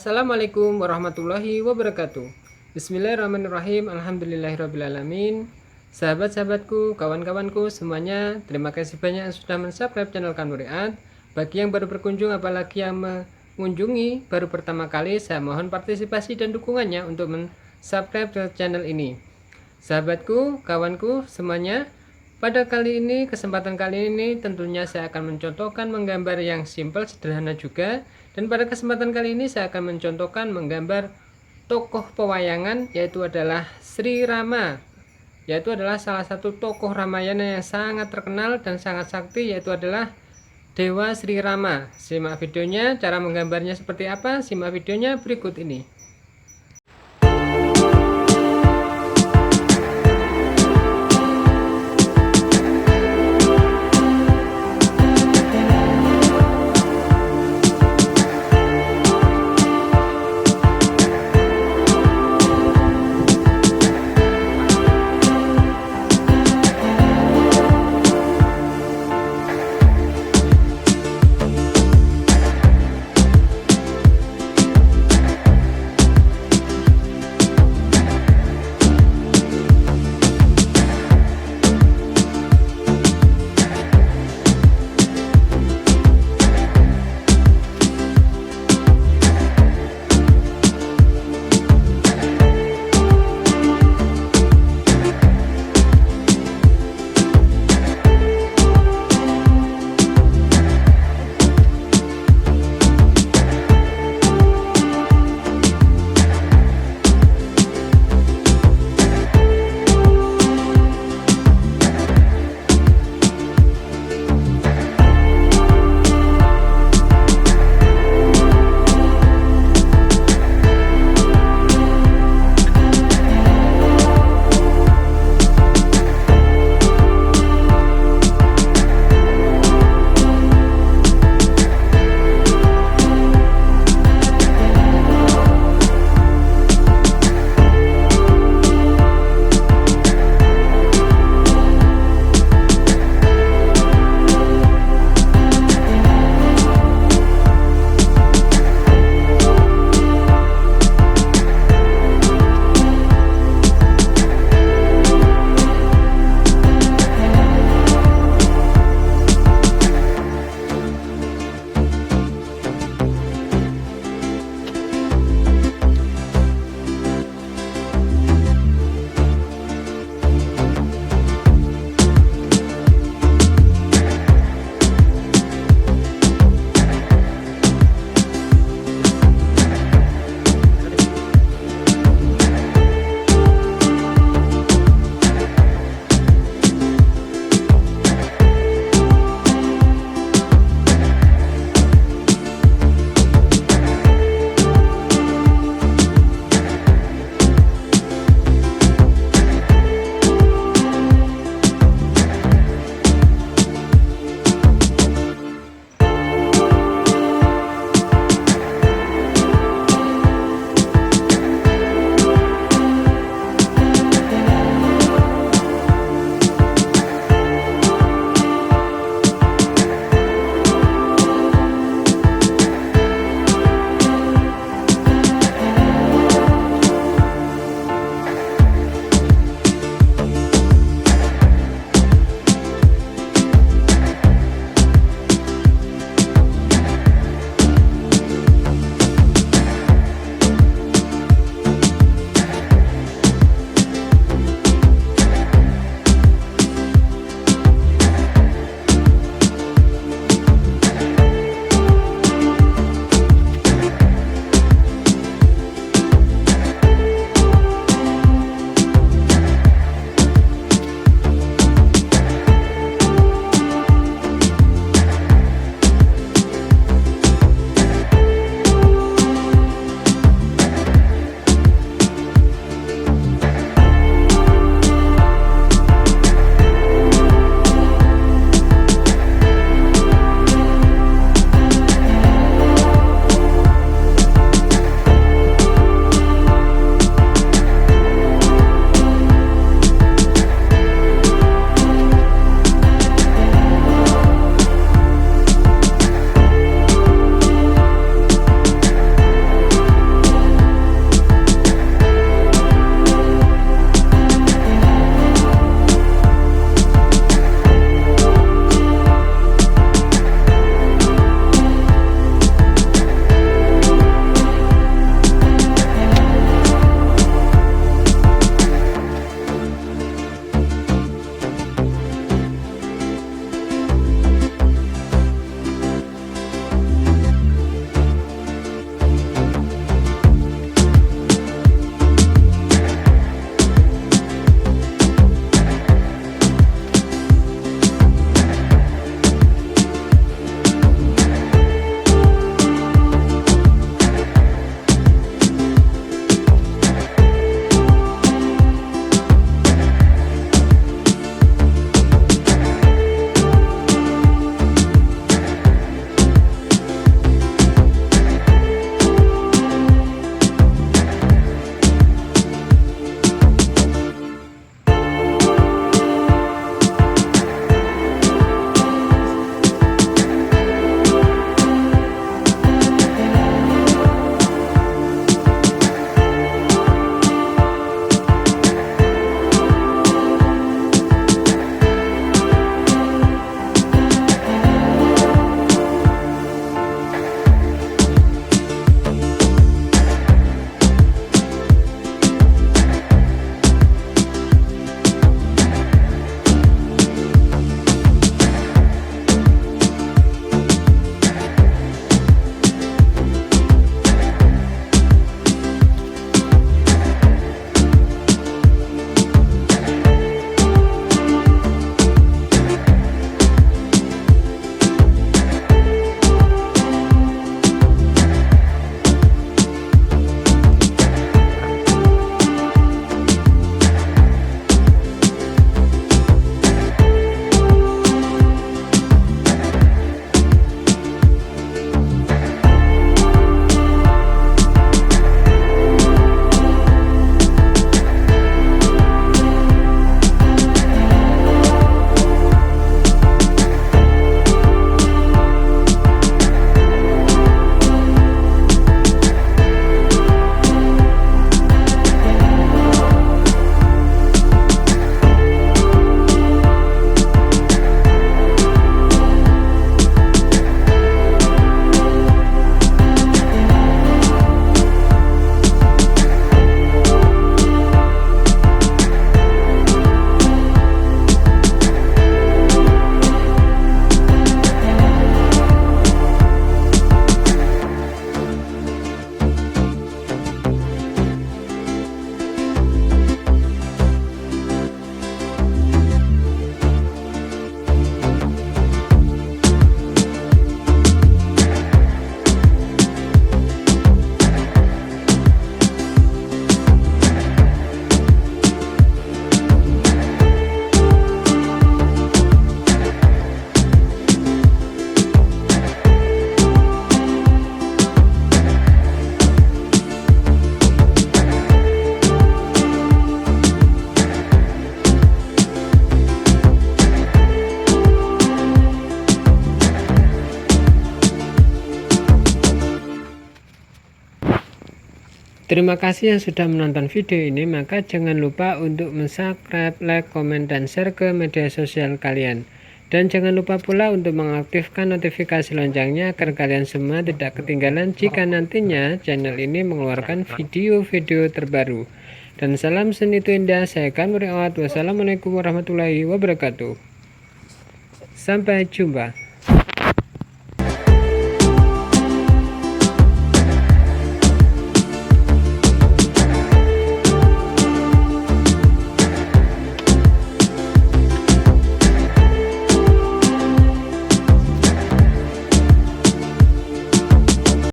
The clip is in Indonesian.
Assalamualaikum warahmatullahi wabarakatuh. Bismillahirrahmanirrahim. Alhamdulillahirrabbilalamin. Sahabat-sahabatku, kawan-kawanku semuanya, terima kasih banyak yang sudah mensubscribe channel Kanuriat. Bagi yang baru berkunjung, apalagi yang mengunjungi baru pertama kali, saya mohon partisipasi dan dukungannya untuk mensubscribe channel ini. Sahabatku, kawanku semuanya, pada kesempatan kali ini tentunya saya akan mencontohkan menggambar yang simple, sederhana juga. Dan pada kesempatan kali ini saya akan mencontohkan menggambar tokoh pewayangan, yaitu adalah Sri Rama, yaitu adalah salah satu tokoh Ramayana yang sangat terkenal dan sangat sakti, yaitu adalah Dewa Sri Rama. Simak videonya, cara menggambarnya seperti apa, simak videonya berikut ini. Terima kasih yang sudah menonton video ini. Maka jangan lupa untuk subscribe, like, komen, dan share ke media sosial kalian. Dan jangan lupa pula untuk mengaktifkan notifikasi loncengnya agar kalian semua tidak ketinggalan jika nantinya channel ini mengeluarkan video-video terbaru. Dan salam seni itu indah, saya akan beriwat. Wassalamualaikum warahmatullahi wabarakatuh. Sampai jumpa.